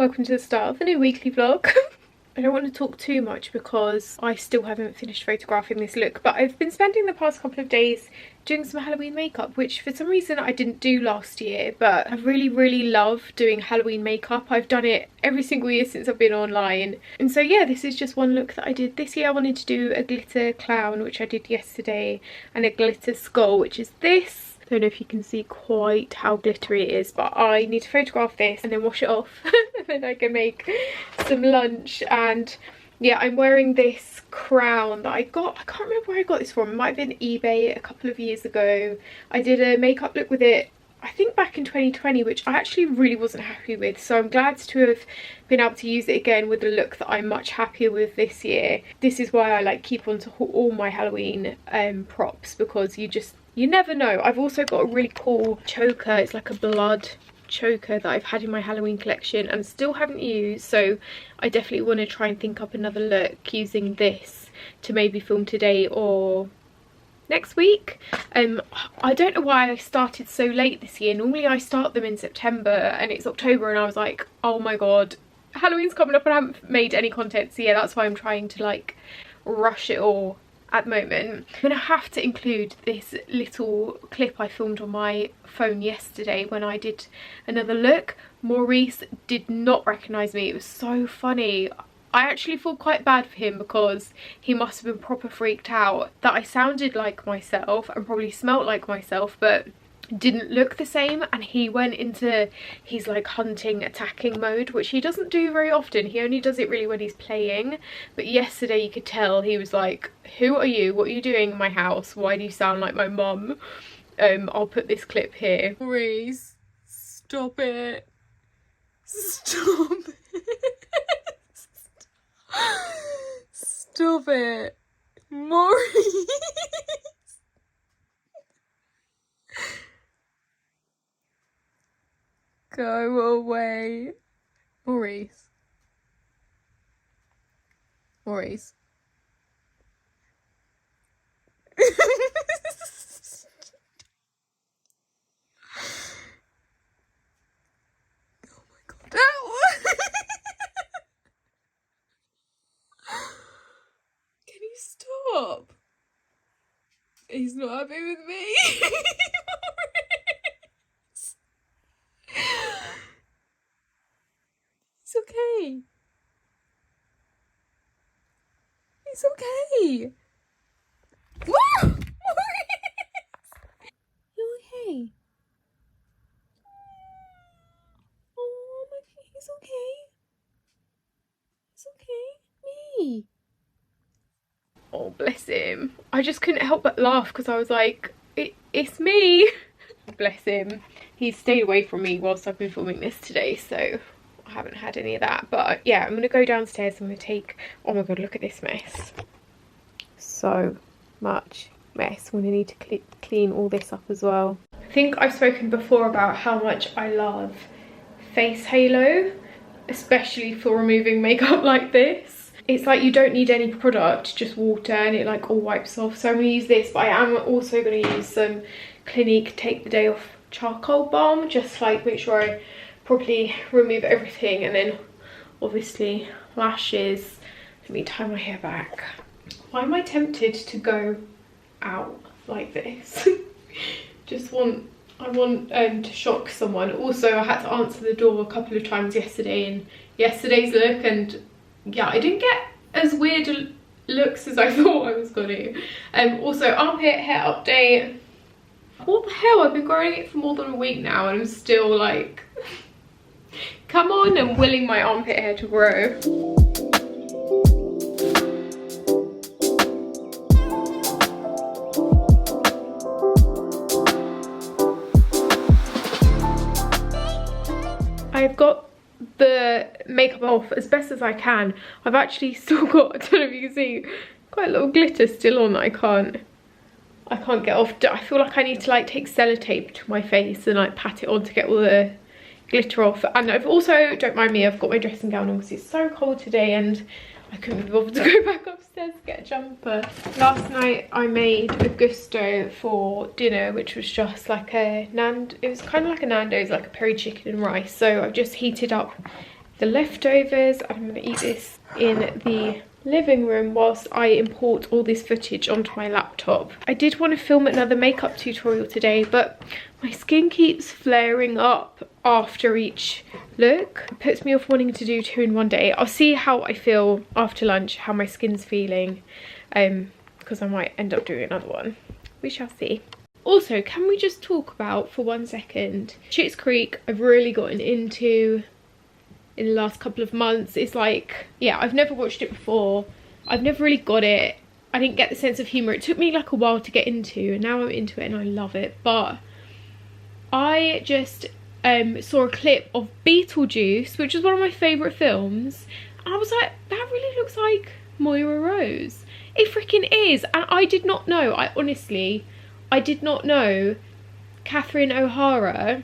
Welcome to the start of a new weekly vlog. I don't want to talk too much because I still haven't finished photographing this look, but I've been spending the past couple of days doing some Halloween makeup, which for some reason I didn't do last year, but I really love doing Halloween makeup. I've done it every single year since I've been online. And so yeah, this is just one look that I did this year. I wanted to do a glitter clown, which I did yesterday, and a glitter skull, which is this. Don't know if you can see quite how glittery it is, but I need to photograph this and then wash it off and then I can make some lunch. And yeah, I'm wearing this crown that I got. I can't remember where I got this from. It might have been eBay a couple of years ago. I did a makeup look with it, I think back in 2020, which I actually really wasn't happy with, so I'm glad to have been able to use it again with a look that I'm much happier with this year. This is why I like keep on to all my Halloween props, because you never know. I've also got a really cool choker. It's like a blood choker that I've had in my Halloween collection and still haven't used, so I definitely want to try and think up another look using this to maybe film today or next week. I don't know why I started so late this year. Normally I start them in September and it's October, and I was like, oh my god, Halloween's coming up and I haven't made any content. So yeah, that's why I'm trying to like rush it all at the moment. I'm gonna have to include this little clip I filmed on my phone yesterday when I did another look. Maurice did not recognise me. It was so funny. I actually feel quite bad for him because he must have been proper freaked out that I sounded like myself and probably smelt like myself but didn't look the same, and he went into his like hunting attacking mode, which he doesn't do very often. He only does it really when he's playing, but yesterday you could tell he was like, who are you, what are you doing in my house, why do you sound like my mum? I'll put this clip here. Maurice, stop it, stop it. Stop it, Maurice. Go away. Maurice. Maurice. Oh my god. Can you stop? He's not happy with me. It's okay. It's okay. Woo! You okay? Oh my, he's okay. It's okay. Me. Oh, bless him. I just couldn't help but laugh because I was like, it's me. Bless him. He's stayed away from me whilst I've been filming this today, so I haven't had any of that. But yeah, I'm going to go downstairs. I'm going to take... Oh my god, look at this mess. So much mess. I'm going to need to clean all this up as well. I think I've spoken before about how much I love face halo, especially for removing makeup like this. It's like you don't need any product, just water, and it like all wipes off. So I'm going to use this, but I am also going to use some Clinique Take the Day Off charcoal balm, just like make sure I properly remove everything. And then obviously lashes. Let me tie my hair back. Why am I tempted to go out like this? I want to shock someone. Also, I had to answer the door a couple of times yesterday in yesterday's look, and yeah, I didn't get as weird looks as I thought I was gonna. Also, armpit hair update. What the hell? I've been growing it for more than a week now and I'm still like, come on, and willing my armpit hair to grow. I've got the makeup off as best as I can. I've actually still got, I don't know if you can see, quite a little glitter still on that I can't get off. I feel like I need to like take sellotape to my face and like pat it on to get all the glitter off. And I've also, don't mind me, I've got my dressing gown on because it's so cold today and I couldn't be bothered to go back upstairs to get a jumper. Last night I made a gusto for dinner, which was just like a it was kind of like a Nando's, like a peri chicken and rice. So I've just heated up the leftovers and I'm going to eat this in the living room whilst I import all this footage onto my laptop. I did want to film another makeup tutorial today, but my skin keeps flaring up after each look. It puts me off wanting to do 2 in one day. I'll see how I feel after lunch, how my skin's feeling, because I might end up doing another one. We shall see. Also, can we just talk about for 1 second Schitt's Creek? I've really gotten into in the last couple of months. It's like, yeah, I've never watched it before. I've never really got it. I didn't get the sense of humour. It took me like a while to get into, and now I'm into it and I love it. But I just saw a clip of Beetlejuice, which is one of my favourite films, and I was like, that really looks like Moira Rose. It freaking is. And I did not know, I did not know Catherine O'Hara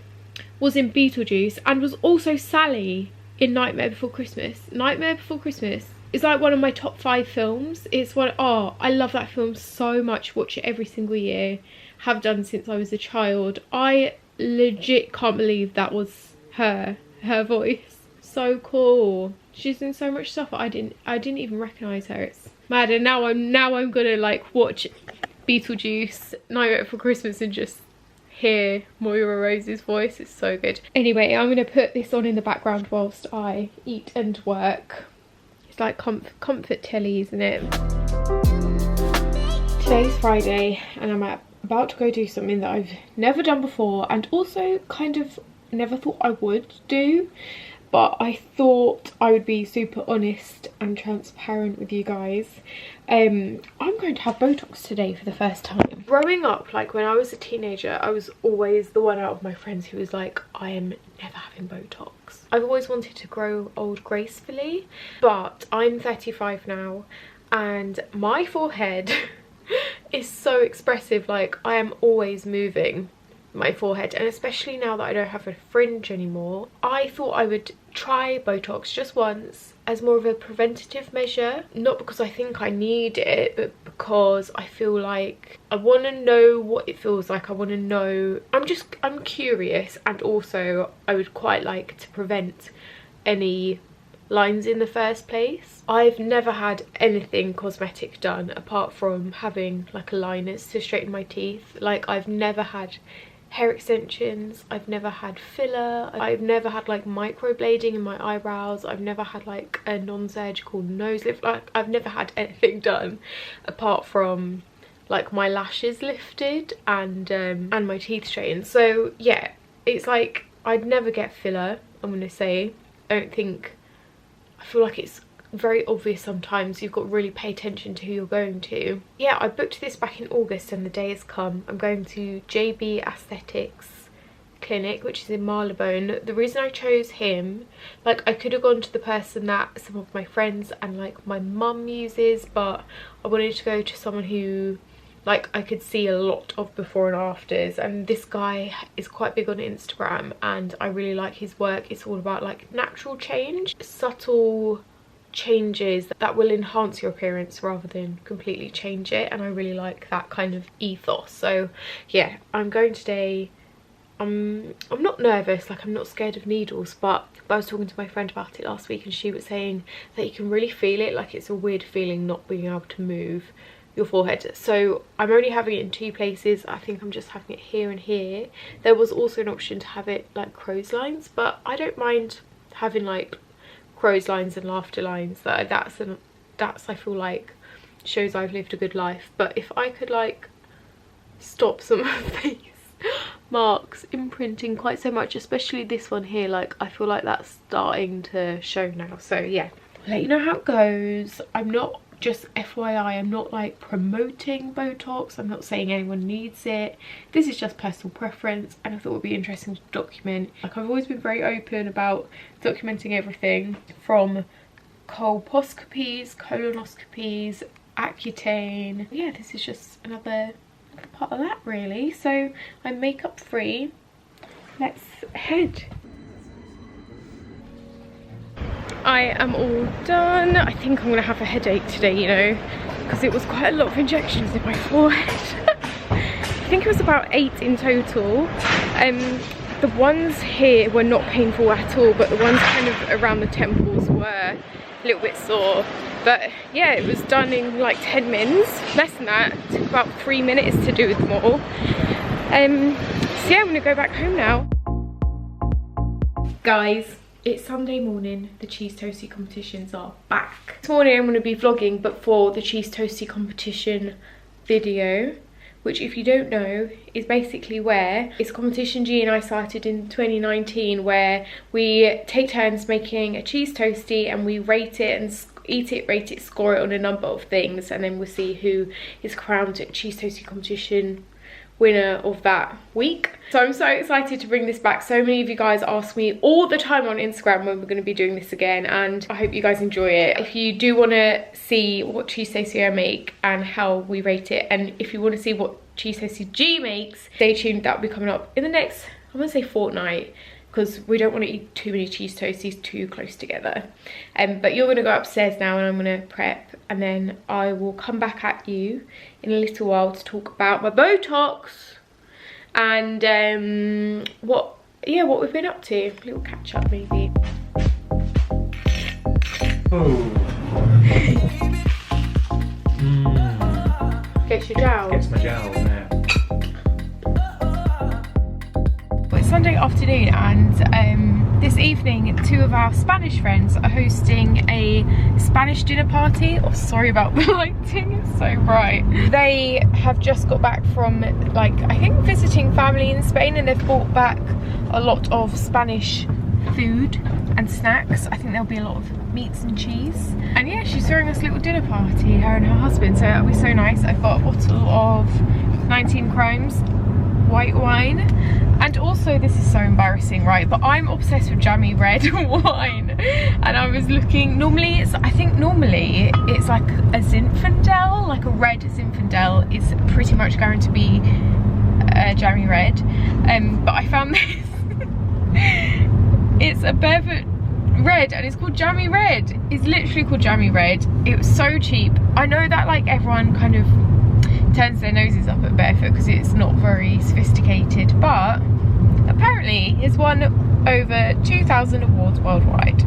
was in Beetlejuice and was also Sally in Nightmare Before Christmas. Nightmare Before Christmas is like one of my top 5 films. It's one, oh, I love that film so much. Watch it every single year. Have done since I was a child. I legit can't believe that was her voice. So cool. She's in so much stuff. I didn't even recognise her. It's mad. And now I'm gonna like watch Beetlejuice, Nightmare Before Christmas, and just hear Moira Rose's voice. It's so good. Anyway, I'm gonna put this on in the background whilst I eat and work. It's like comfort telly, isn't it? Today's Friday and I'm about to go do something that I've never done before, and also kind of never thought I would do, but I thought I would be super honest and transparent with you guys. I'm going to have Botox today for the first time. Growing up, like when I was a teenager, I was always the one out of my friends who was like, I am never having Botox. I've always wanted to grow old gracefully, but I'm 35 now and my forehead is so expressive. Like, I am always moving my forehead, and especially now that I don't have a fringe anymore, I thought I would try Botox just once as more of a preventative measure, not because I think I need it, but because I feel like I want to know what it feels like. I want to know, I'm curious, and also I would quite like to prevent any lines in the first place. I've never had anything cosmetic done apart from having like aligners to straighten my teeth. Like, I've never had hair extensions, I've never had filler, I've never had like microblading in my eyebrows, I've never had like a non-surgical nose lift. Like, I've never had anything done apart from like my lashes lifted and my teeth straightened. So yeah, it's like I'd never get filler, I'm gonna say. I feel like it's very obvious sometimes. You've got to really pay attention to who you're going to. Yeah, I booked this back in August and the day has come. I'm going to JB Aesthetics Clinic, which is in Marylebone. The reason I chose him, like, I could have gone to the person that some of my friends and like my mum uses, but I wanted to go to someone who like I could see a lot of before and afters, and this guy is quite big on Instagram and I really like his work. It's all about like natural change, subtle changes that will enhance your appearance rather than completely change it, and I really like that kind of ethos. So yeah, I'm going today. I'm not nervous, like I'm not scared of needles, but I was talking to my friend about it last week and she was saying that you can really feel it. Like, it's a weird feeling not being able to move your forehead. So I'm only having it in 2 places. I think I'm just having it here and here. There was also an option to have it like crow's lines, but I don't mind having like crow's lines and laughter lines. That's I feel like shows I've lived a good life. But if I could like stop some of these marks imprinting quite so much, especially this one here, like I feel like that's starting to show now. So yeah, I'll let you know how it goes. I'm not, just FYI, I'm not like promoting Botox. I'm not saying anyone needs it. This is just personal preference, and I thought it would be interesting to document. Like, I've always been very open about documenting everything from colposcopies, colonoscopies, Accutane. Yeah, this is just another part of that really. So I'm makeup free. Let's head. I am all done. I think I'm gonna have a headache today, you know, because it was quite a lot of injections in my forehead. I think it was about 8 in total. The ones here were not painful at all, but the ones kind of around the temples were a little bit sore. But yeah, it was done in like 10 mins, less than that. It took about 3 minutes to do them all. So yeah, I'm gonna go back home now. Guys, it's Sunday morning. The cheese toasty competitions are back. This morning I'm going to be vlogging, but for the cheese toasty competition video, which if you don't know is basically where it's a competition G and I started in 2019, where we take turns making a cheese toasty and we rate it and eat it, rate it, score it on a number of things, and then we'll see who is crowned cheese toasty competition winner of that week. So I'm so excited to bring this back. So many of you guys ask me all the time on Instagram when we're going to be doing this again, and I hope you guys enjoy it. If you do want to see what cheese toasty I make and how we rate it, and if you want to see what cheese toasty G makes, stay tuned. That'll be coming up in the next, I'm gonna say, fortnight, because we don't want to eat too many cheese toasties too close together. But you're going to go upstairs now and I'm going to prep, and then I will come back at you in a little while to talk about my Botox and what we've been up to. A little catch up maybe. Oh. Get your jowls. Gets my jowls now. It's Sunday afternoon, and this evening 2 of our Spanish friends are hosting a Spanish dinner party. Oh, sorry about the lighting, it's so bright. They have just got back from, like, I think visiting family in Spain, and they've brought back a lot of Spanish food and snacks. I think there'll be a lot of meats and cheese. And yeah, she's throwing us a little dinner party, her and her husband, so that'll be so nice. I've got a bottle of 19 Crimes white wine, and also, this is so embarrassing, right, but I'm obsessed with jammy red wine, and I was looking, I think normally it's like a Zinfandel, like a red Zinfandel is pretty much going to be jammy red, but I found this. It's a barefoot red and it's called jammy red. It's literally called jammy red. It was so cheap. I know that like everyone kind of turns their noses up at barefoot because it's not very sophisticated, but apparently it's won over 2,000 awards worldwide.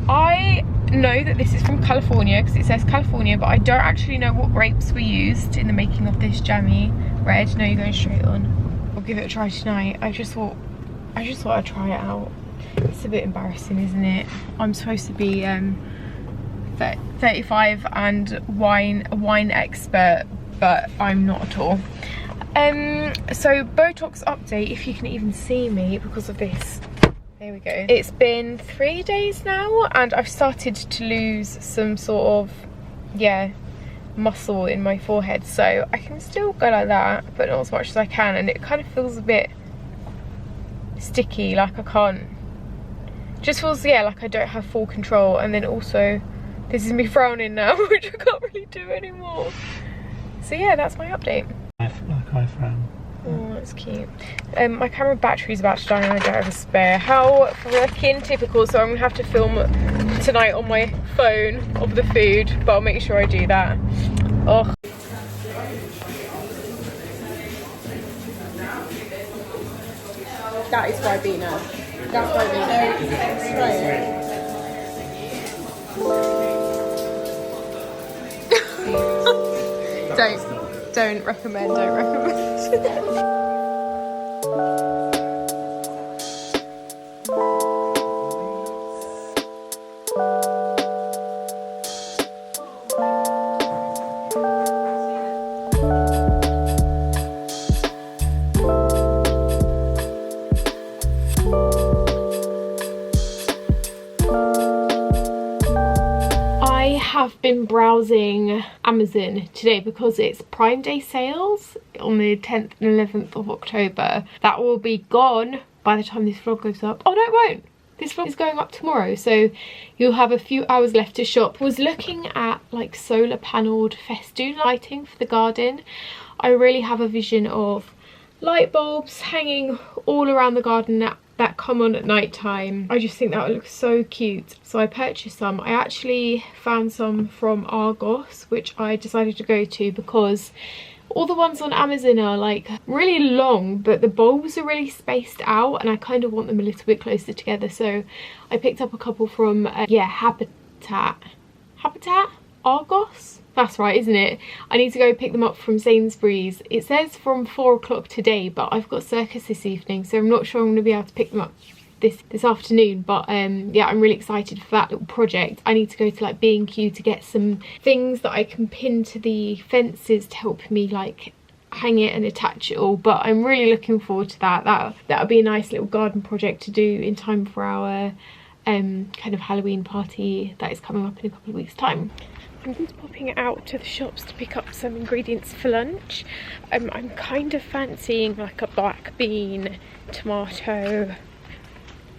I know that this is from California because it says California, but I don't actually know what grapes were used in the making of this jammy red. No, you're going straight on. I'll give it a try tonight. I just thought I'd try it out. It's a bit embarrassing, isn't it? I'm supposed to be 35 and a wine expert, but I'm not at all. So Botox update, if you can even see me because of this. There we go. It's been 3 days now and I've started to lose some sort of, yeah, muscle in my forehead, so I can still go like that, but not as much as I can, and it kind of feels a bit sticky, like I can't, just feels, yeah, like I don't have full control. And then also this is me frowning now, which I can't really do anymore. So yeah, that's my update. Like I frown. Oh, that's cute. My camera battery's about to die and I don't have a spare. How fucking typical. So I'm gonna have to film tonight on my phone of the food, but I'll make sure I do that. Oh. That is Ribena. That's Ribena. Try it. Don't recommend. Have been browsing Amazon today because it's Prime Day sales on the 10th and 11th of October. That will be gone by the time this vlog goes up. Oh no, it won't. This vlog is going up tomorrow, so you'll have a few hours left to shop. I was looking at like solar panelled festoon lighting for the garden. I really have a vision of light bulbs hanging all around the garden that come on at night time. I just think that would look so cute, so I purchased some. I actually found some from Argos, which I decided to go to because All the ones on Amazon are like really long, but the bulbs are really spaced out and I kind of want them a little bit closer together. So I picked up a couple from, yeah, Habitat Argos? That's right, isn't it? I need to go pick them up from Sainsbury's. It says from 4 o'clock today, but I've got circus this evening, so I'm not sure I'm going to be able to pick them up this afternoon. But yeah, I'm really excited for that little project. I need to go to like B&Q to get some things that I can pin to the fences to help me like hang it and attach it all. But I'm really looking forward to that. That'll be a nice little garden project to do in time for our kind of Halloween party that is coming up in a couple of weeks' time. I'm just popping out to the shops to pick up some ingredients for lunch. I'm kind of fancying like a black bean, tomato,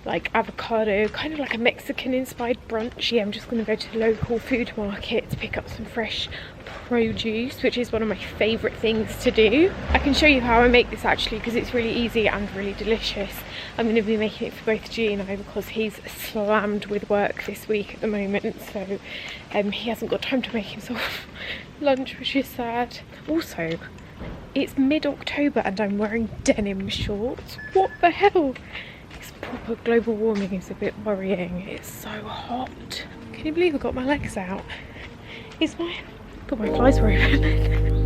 like avocado, kind of like a Mexican inspired brunch. Yeah, I'm just going to go to the local food market to pick up some fresh produce, which is one of my favourite things to do. I can show you how I make this actually because it's really easy and really delicious. I'm going to be making it for both G and I because he's slammed with work this week at the moment, so he hasn't got time to make himself lunch, which is sad. Also, it's mid-October and I'm wearing denim shorts. What the hell? This proper global warming is a bit worrying. It's so hot. Can you believe I got my legs out? I thought my flies were open.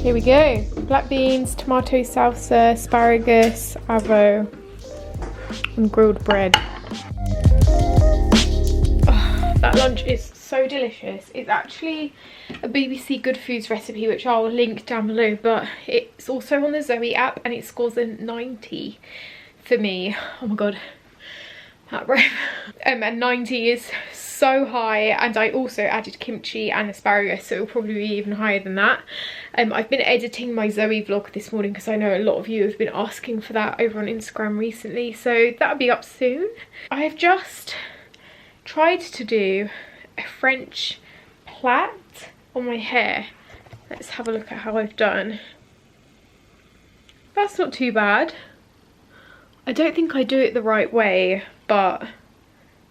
Here we go. Black beans, tomato salsa, asparagus, avo, and grilled bread. Oh, that lunch is so delicious. It's actually a BBC Good Foods recipe, which I'll link down below, but it's also on the Zoe app and it scores a 90 for me. Oh my god, that breath. And 90 is so high, and I also added kimchi and asparagus, so it'll probably be even higher than that. I've been editing my Zoe vlog this morning because I know a lot of you have been asking for that over on Instagram recently, so that'll be up soon. I have just tried to do a French plait on my hair. Let's have a look at how I've done. That's not too bad. I don't think I do it the right way, but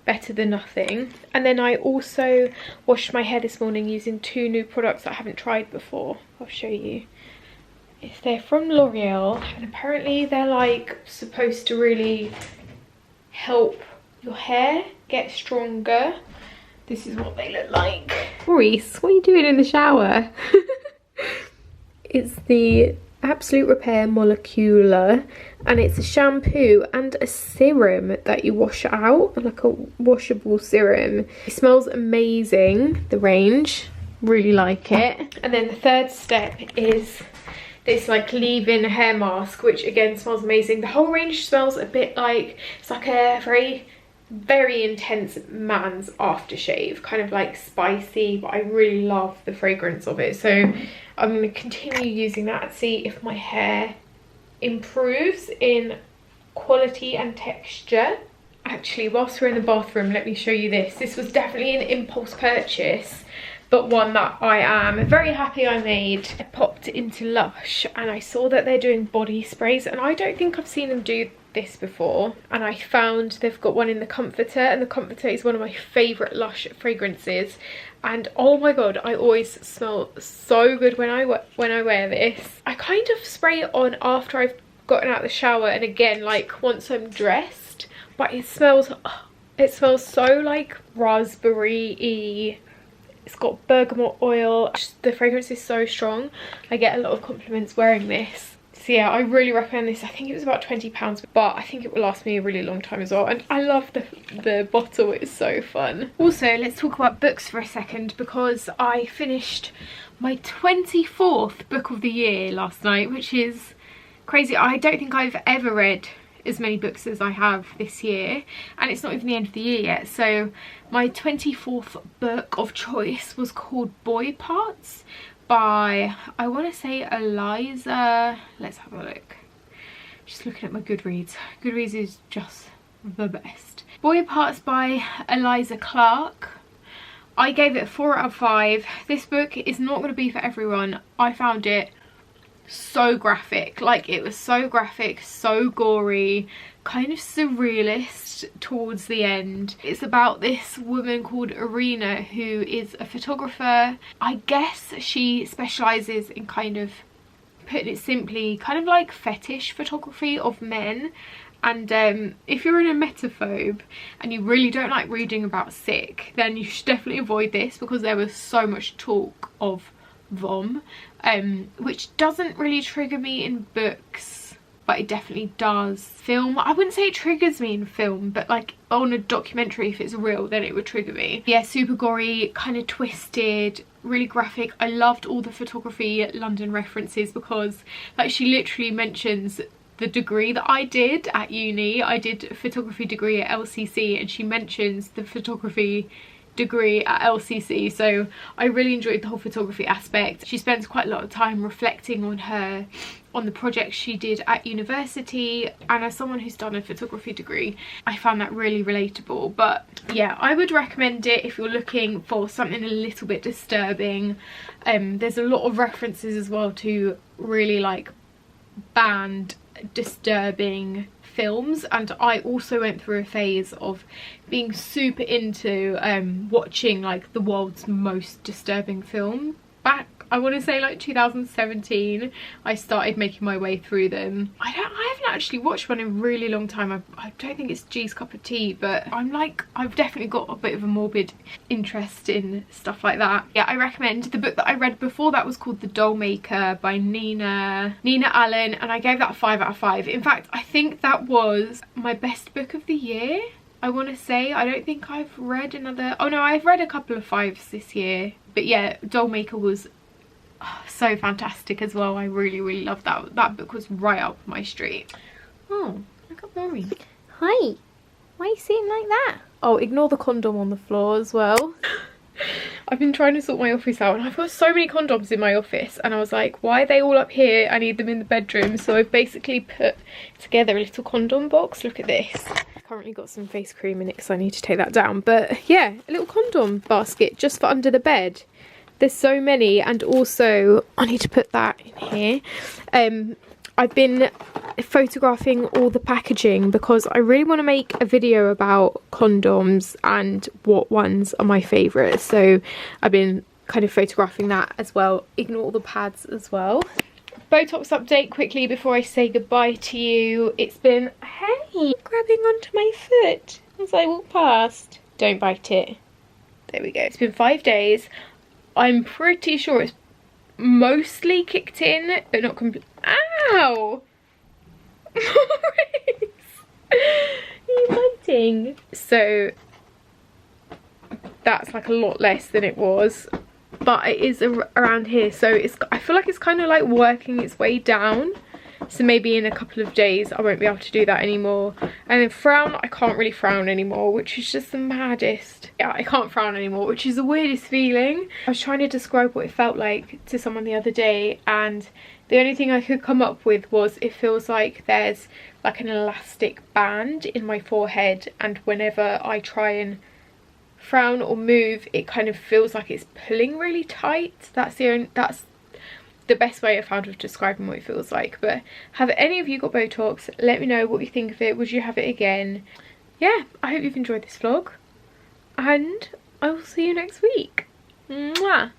better than nothing. And then I also washed my hair this morning using 2 new products that I haven't tried before. I'll show you. They're from L'Oreal, and apparently they're like supposed to really help your hair get stronger. This is what they look like. Maurice, what are you doing in the shower? It's the Absolute Repair Molecular, and it's a shampoo and a serum that you wash out, like a washable serum. It smells amazing, the range, really like it. And then the third step is this like leave-in hair mask, which again smells amazing. The whole range smells a bit like, it's like a very intense man's aftershave, kind of like spicy, but I really love the fragrance of it. So I'm going to continue using that and see if my hair improves in quality and texture. Actually, whilst we're in the bathroom, let me show you this. This was definitely an impulse purchase, but one that I am very happy I made. I popped into Lush and I saw that they're doing body sprays, and I don't think I've seen them do this before, and I found they've got one in the Comforter, and the Comforter is one of my favourite Lush fragrances, and oh my god, I always smell so good when I wear this. I kind of spray it on after I've gotten out of the shower, and again like once I'm dressed, but it smells so like raspberry-y. It's got bergamot oil. The fragrance is so strong. I get a lot of compliments wearing this. So yeah, I really recommend this. I think it was about £20, but I think it will last me a really long time as well. And I love the bottle, it's so fun. Also, let's talk about books for a second, because I finished my 24th book of the year last night, which is crazy. I don't think I've ever read as many books as I have this year, and it's not even the end of the year yet. So my 24th book of choice was called Boy Parts by, I want to say, Eliza. Let's have a look. Just looking at my Goodreads. Goodreads is just the best. Boy Parts by Eliza Clark. I gave it a 4 out of 5. This book is not going to be for everyone. I found it so graphic. Like, it was so graphic, so gory, kind of surrealist towards the end. It's about this woman called Irina who is a photographer. I guess she specialises in, kind of, putting it simply, kind of like fetish photography of men. And if you're an emetophobe and you really don't like reading about sick, then you should definitely avoid this, because there was so much talk of vom, which doesn't really trigger me in books, but it definitely does film. I wouldn't say it triggers me in film, but like on a documentary, if it's real, then it would trigger me. Yeah, super gory, kind of twisted, really graphic. I loved all the photography London references, because like she literally mentions the degree that I did at uni. I did a photography degree at LCC, and she mentions the photography degree at LCC, so I really enjoyed the whole photography aspect. She spends quite a lot of time reflecting on the projects she did at university, and as someone who's done a photography degree, I found that really relatable. But yeah, I would recommend it if you're looking for something a little bit disturbing. There's a lot of references as well to really like banned, disturbing films, and I also went through a phase of being super into watching like the world's most disturbing film. Back, I want to say like 2017, I started making my way through them. I haven't actually watched one in a really long time. I don't think it's G's cup of tea, but I've definitely got a bit of a morbid interest in stuff like that. Yeah, I recommend. The book that I read before that was called The Doll Maker by Nina Allen, and I gave that a 5 out of 5. In fact, I think that was my best book of the year, I want to say. I don't think I've read another. Oh no, I've read a couple of 5s this year, but yeah, Doll Maker was so fantastic as well. I really loved that. That book was right up my street. Oh, look at Mommy. Hi. Why are you sitting like that? Oh, ignore the condom on the floor as well. I've been trying to sort my office out, and I've got so many condoms in my office, and I was like, why are they all up here? I need them in the bedroom. So I've basically put together a little condom box. Look at this. I've currently got some face cream in it because I need to take that down. But yeah, a little condom basket just for under the bed. There's so many, and also I need to put that in here. I've been photographing all the packaging because I really want to make a video about condoms and what ones are my favourites. So I've been kind of photographing that as well. Ignore all the pads as well. Botox update quickly before I say goodbye to you. It's been, hey, grabbing onto my foot as I walk past. Don't bite it. There we go. It's been 5 days. I'm pretty sure it's mostly kicked in, but not completely. Ow! Maurice! Are you biting? So that's like a lot less than it was, but it is around here, so I feel like it's kind of like working its way down. So maybe in a couple of days I won't be able to do that anymore. And then frown, I can't really frown anymore, which is just the maddest. Yeah, I can't frown anymore, which is the weirdest feeling. I was trying to describe what it felt like to someone the other day, and the only thing I could come up with was it feels like there's like an elastic band in my forehead, and whenever I try and frown or move, it kind of feels like it's pulling really tight. That's the best way I found of describing what it feels like. But have any of you got Botox? Let me know what you think of it. Would you have it again? Yeah, I hope you've enjoyed this vlog, and I will see you next week. Mwah!